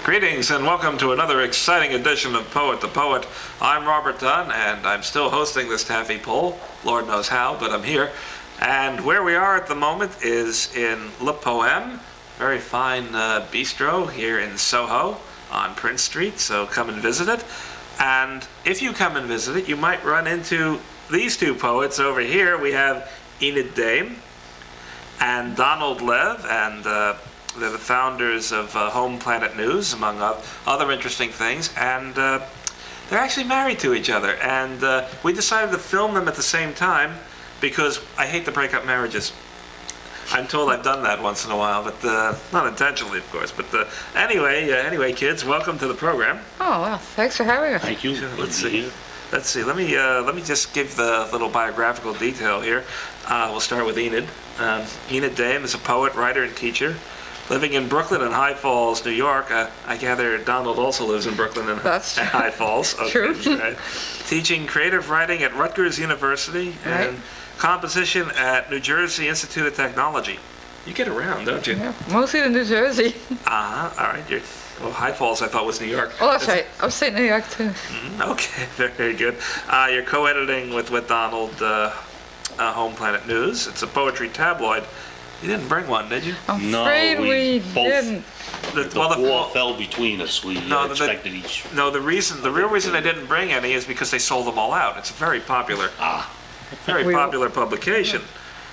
Greetings and welcome to another exciting edition of Poet the Poet. I'm Robert Dunn and I'm still hosting this taffy poll. Lord knows how, but I'm here. And where we are at the moment is in Le Poème, very fine bistro here in Soho on Prince Street, so come and visit it. And if you come and visit it, you might run into these two poets over here. We have Enid Dame and Donald Lev, and they're the founders of Home Planet News, among other interesting things, and they're actually married to each other. And we decided to film them at the same time because I hate to break up marriages. I'm told I've done that once in a while, but not intentionally, of course. But anyway, kids, welcome to the program. Oh, well, thanks for having us. Thank you. Let's see. Let me just give the little biographical detail here. We'll start with Enid. Enid Dame is a poet, writer, and teacher. Living in Brooklyn and High Falls, New York. I gather Donald also lives in Brooklyn and High Falls. Okay, true. Right. Teaching creative writing at Rutgers University and composition at New Jersey Institute of Technology. You get around, don't you? Yeah, mostly in New Jersey. All right. Well, High Falls I thought was New York. Oh, that's right. I was saying New York too. Okay, very good. You're co-editing with Donald Home Planet News. It's a poetry tabloid. You didn't bring one, did you? I'm afraid we didn't. The war fell between us. We expected each. No, the real reason I didn't bring any is because they sold them all out. It's a very popular, popular publication.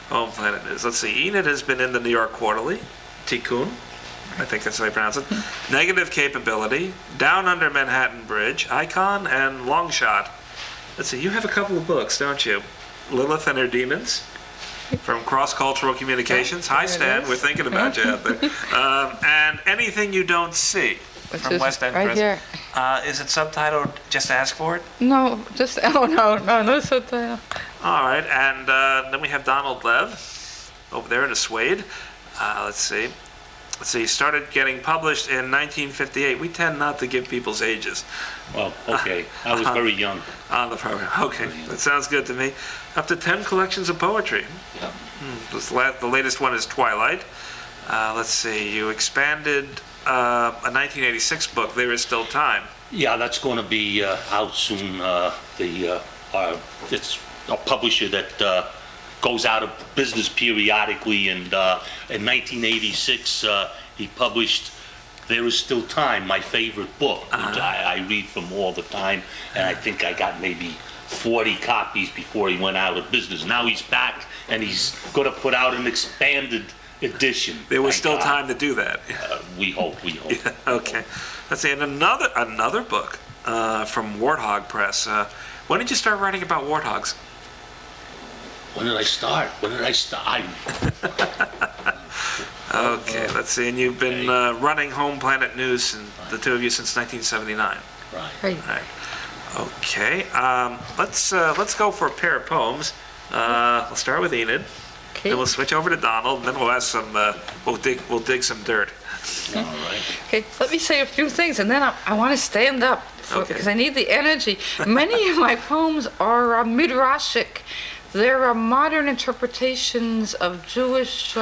Home Planet News. Let's see. Enid has been in the New York Quarterly, Tikkun, I think that's how you pronounce it. Negative Capability, Down Under Manhattan Bridge, Icon, and Long Shot. Let's see. You have a couple of books, don't you? Lilith and Her Demons. From Cross-Cultural Communications. Hi, Stan. We're thinking about you out there. And Anything You Don't See from West End right Press. Here. Is it subtitled Just Ask For It? No, no subtitle. All right. And then we have Donald Lev over there in a suede. Let's see. He started getting published in 1958. We tend not to give people's ages. Well, okay. I was very young. On the program. Okay. That sounds good to me. Up to 10 collections of poetry. Yeah. The latest one is Twilight. Let's see. You expanded a 1986 book, There Is Still Time. Yeah, that's going to be out soon. It's a publisher that goes out of business periodically, and in 1986 he published There Is Still Time, my favorite book, which I read from all the time, and I think I got maybe 40 copies before he went out of business. Now he's back, and he's going to put out an expanded edition. There was still time to do that. We hope. Yeah, okay. Let's see, and another book from Warthog Press. When did you start writing about warthogs? When did I start? Okay, let's see. And you've been running Home Planet News, and the two of you, since 1979. Right. Okay. Let's go for a pair of poems. We'll start with Enid. Okay. Then we'll switch over to Donald. And then we'll ask some. We'll dig some dirt. All right. Okay. Let me say a few things, and then I want to stand up because I need the energy. Many of my poems are midrashic. There modern interpretations of Jewish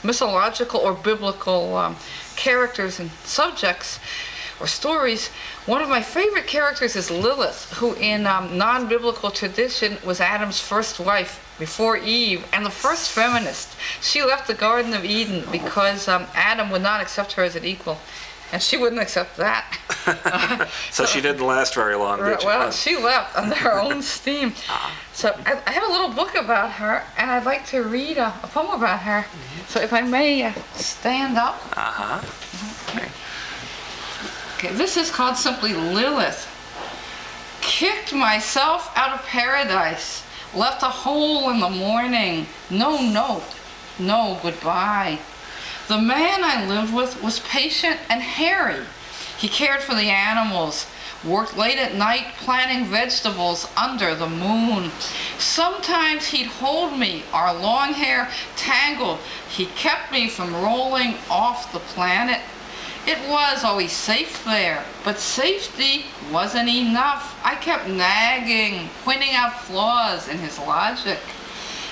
mythological or biblical characters and subjects or stories. One of my favorite characters is Lilith, who in non-biblical tradition was Adam's first wife before Eve and the first feminist. She left the Garden of Eden because Adam would not accept her as an equal. And she wouldn't accept that. So she didn't last very long, did she? Well, she left under her own steam. So I have a little book about her, and I'd like to read a poem about her. Mm-hmm. So if I may stand up. Okay, this is called simply Lilith. Kicked myself out of paradise, left a hole in the morning, no note, no goodbye. The man I lived with was patient and hairy. He cared for the animals, worked late at night planting vegetables under the moon. Sometimes he'd hold me, our long hair tangled. He kept me from rolling off the planet. It was always safe there, but safety wasn't enough. I kept nagging, pointing out flaws in his logic.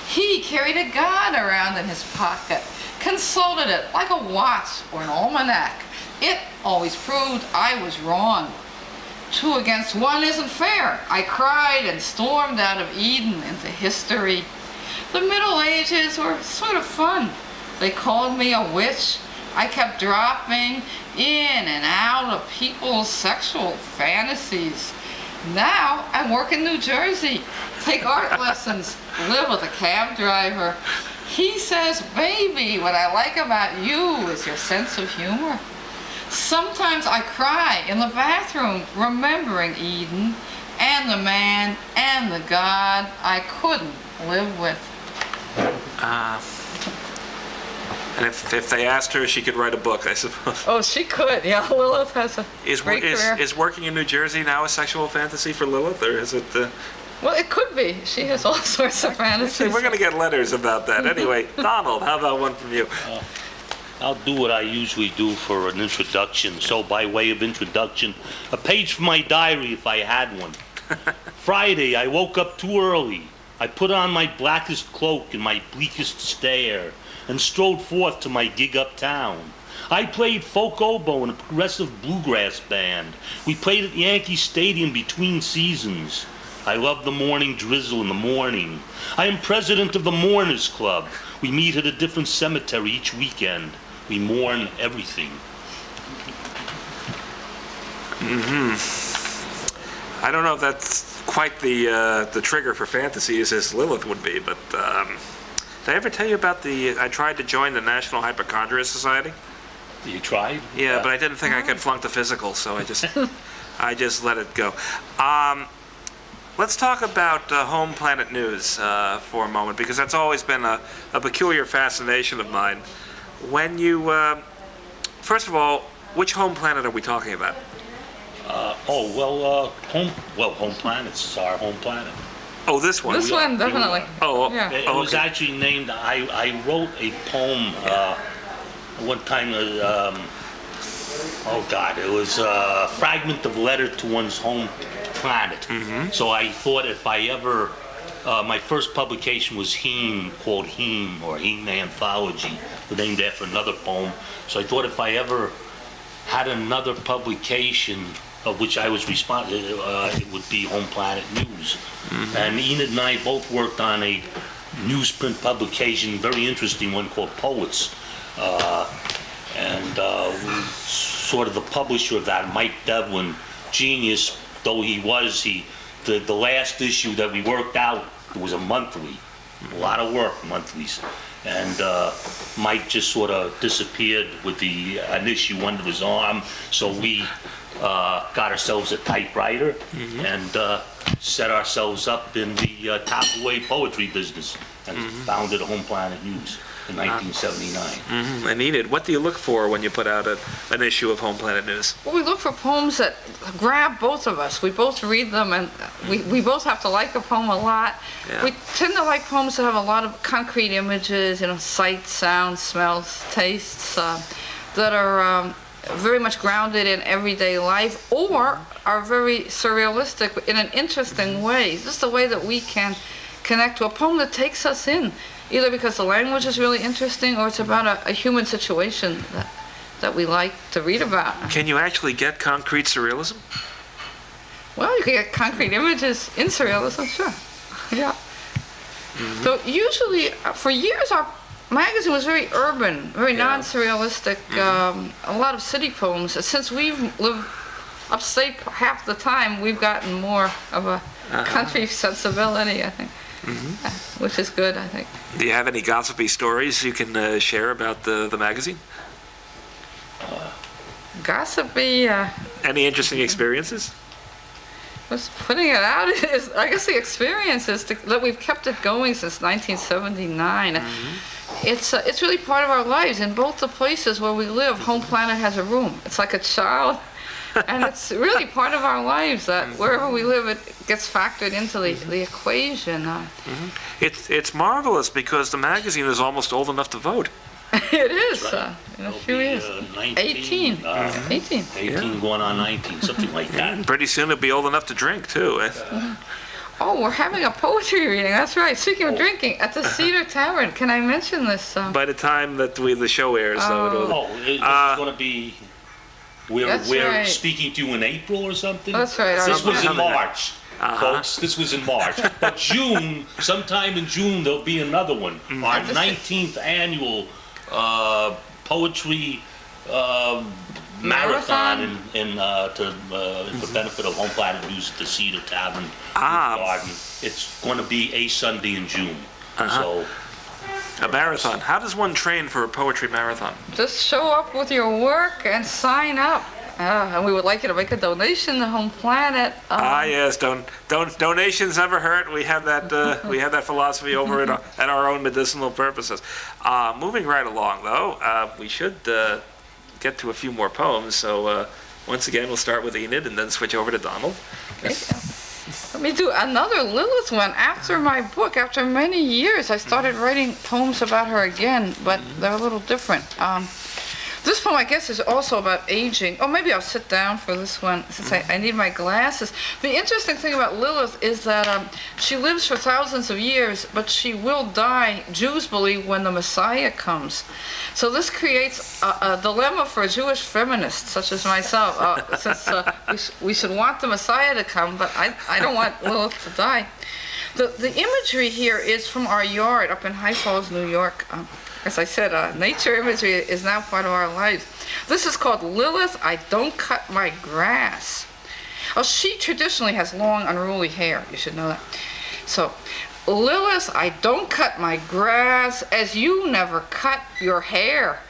He carried a gun around in his pocket, consulted it like a watch or an almanac. It always proved I was wrong. 2 against 1 isn't fair. I cried and stormed out of Eden into history. The Middle Ages were sort of fun. They called me a witch. I kept dropping in and out of people's sexual fantasies. Now I work in New Jersey, take art lessons, live with a cab driver. He says, baby, what I like about you is your sense of humor. Sometimes I cry in the bathroom, remembering Eden and the man and the God I couldn't live with. And if they asked her, she could write a book, I suppose. Oh, she could. Yeah, Lilith has a great career. Is working in New Jersey now a sexual fantasy for Lilith, or is it... Well, it could be. She has all sorts of fantasies. We're going to get letters about that. Anyway, Donald, how about one from you? I'll do what I usually do for an introduction. So by way of introduction, a page from my diary if I had one. Friday, I woke up too early. I put on my blackest cloak and my bleakest stare and strode forth to my gig uptown. I played folk oboe in a progressive bluegrass band. We played at Yankee Stadium between seasons. I love the morning drizzle in the morning. I am president of the Mourners Club. We meet at a different cemetery each weekend. We mourn everything. I don't know if that's quite the trigger for fantasies as Lilith would be, but did I ever tell you about I tried to join the National Hypochondria Society? You tried? Yeah, but I didn't think I could flunk the physical, so I just let it go. Let's talk about Home Planet News for a moment, because that's always been a peculiar fascination of mine. When you, first of all, which home planet are we talking about? Home Planet's our home planet. Oh, this one? This one, definitely. Oh, yeah. It was actually named, I wrote a poem one time, it was a fragment of letter to one's home planet. Mm-hmm. So I thought if I ever, my first publication was Heme, called Heme, or Heme Anthology, named after another poem. So I thought if I ever had another publication of which I was responsible, it would be Home Planet News. Mm-hmm. And Enid and I both worked on a newsprint publication, very interesting one called Poets. Sort of the publisher of that, Mike Devlin, genius though he was, the last issue that we worked out was a monthly. A lot of work, monthlies. And Mike just sort of disappeared with an issue under his arm, so we got ourselves a typewriter and set ourselves up in the top-away poetry business and founded Home Planet News in 1979. And Enid, what do you look for when you put out an issue of Home Planet News? Well, we look for poems that grab both of us. We both read them, and we both have to like a poem a lot. Yeah. We tend to like poems that have a lot of concrete images, sights, sounds, smells, tastes, that are very much grounded in everyday life, or are very surrealistic in an interesting way. This is the way that we can connect to a poem that takes us in, either because the language is really interesting or it's about a human situation that we like to read about. Can you actually get concrete surrealism? Well, you can get concrete images in surrealism, sure. Yeah. So usually, for years, our magazine was very urban, very non-surrealistic, a lot of city poems. Since we've lived upstate half the time, we've gotten more of a country sensibility, I think. Which is good, I think. Do you have any gossipy stories you can share about the magazine? Gossipy. Any interesting experiences? Was putting it out is, I guess, the experience is that we've kept it going since 1979. It's really part of our lives. In both the places where we live, Home Planet has a room. It's like a child And it's really part of our lives that wherever we live, it gets factored into the equation. It's marvelous because the magazine is almost old enough to vote. It is, Right. in a It'll few be, years. 19. 18. 18 going on 19, something like that. Pretty soon it'll be old enough to drink, too. Oh, we're having a poetry reading. That's right. Speaking of drinking, at the Cedar Tavern. Can I mention this? By the time that the show airs, though, it'll... Oh, it's going to be... We're That's right. speaking to you in April or something? That's right. This was in Something like that. March, folks. This was in March. But June, sometime in June, there'll be another one. Our 19th annual poetry marathon in for benefit of Home Planet News at the Cedar Tavern Garden. It's going to be a Sunday in June. So A marathon. How does one train for a poetry marathon? Just show up with your work and sign up. And we would like you to make a donation to Home Planet. Yes, donations never hurt. We have that philosophy over at our own medicinal purposes. Moving right along, though, we should get to a few more poems. So once again, we'll start with Enid and then switch over to Donald. Okay. Let me do another Lilith one. After my book, after many years, I started writing poems about her again, but they're a little different. This poem, I guess, is also about aging. Oh, maybe I'll sit down for this one since I need my glasses. The interesting thing about Lilith is that she lives for thousands of years, but she will die, Jews believe, when the Messiah comes. So this creates a dilemma for Jewish feminists, such as myself, since we should want the Messiah to come, but I don't want Lilith to die. The imagery here is from our yard up in High Falls, New York. As I said, nature imagery is now part of our lives. This is called Lilith, I Don't Cut My Grass. Oh, she traditionally has long, unruly hair. You should know that. So, Lilith, I don't cut my grass as you never cut your hair.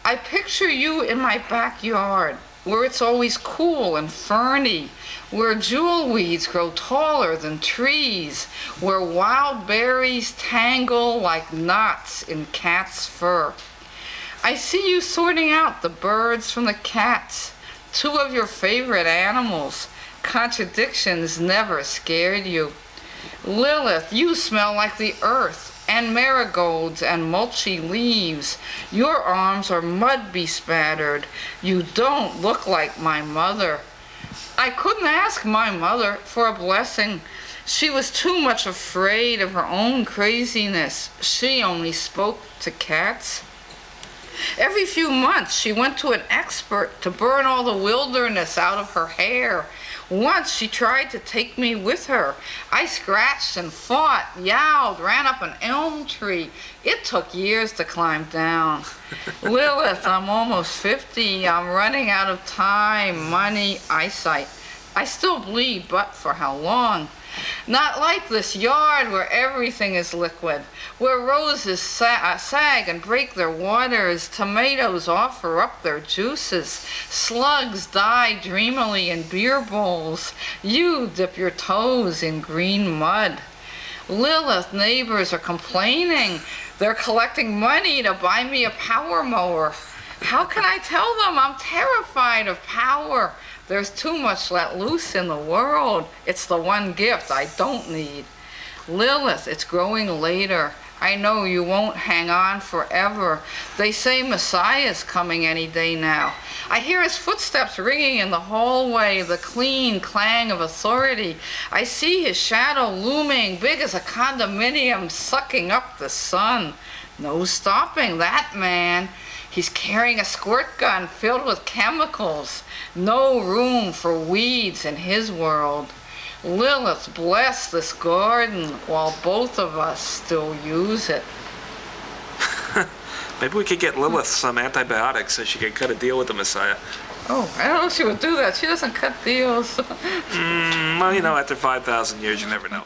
I picture you in my backyard, where it's always cool and ferny, where jewel weeds grow taller than trees, where wild berries tangle like knots in cat's fur. I see you sorting out the birds from the cats, two of your favorite animals. Contradictions never scared you. Lilith, you smell like the earth and marigolds and mulchy leaves. Your arms are mud bespattered. You don't look like my mother. I couldn't ask my mother for a blessing. She was too much afraid of her own craziness. She only spoke to cats. Every few months, she went to an expert to burn all the wilderness out of her hair. Once she tried to take me with her. I scratched and fought, yowled, ran up an elm tree. It took years to climb down. Lilith, I'm almost 50. I'm running out of time, money, eyesight. I still bleed, but for how long? Not like this yard where everything is liquid, where roses sag and break their waters, tomatoes offer up their juices, slugs die dreamily in beer bowls, you dip your toes in green mud. Lilith, neighbors are complaining. They're collecting money to buy me a power mower. How can I tell them I'm terrified of power? There's too much let loose in the world. It's the one gift I don't need. Lilith, it's growing later. I know you won't hang on forever. They say Messiah's coming any day now. I hear his footsteps ringing in the hallway, the clean clang of authority. I see his shadow looming, big as a condominium, sucking up the sun. No stopping that man. He's carrying a squirt gun filled with chemicals. No room for weeds in his world. Lilith, bless this garden while both of us still use it. Maybe we could get Lilith some antibiotics so she could cut a deal with the Messiah. Oh, I don't know if she would do that. She doesn't cut deals. Well, after 5,000 years, you never know.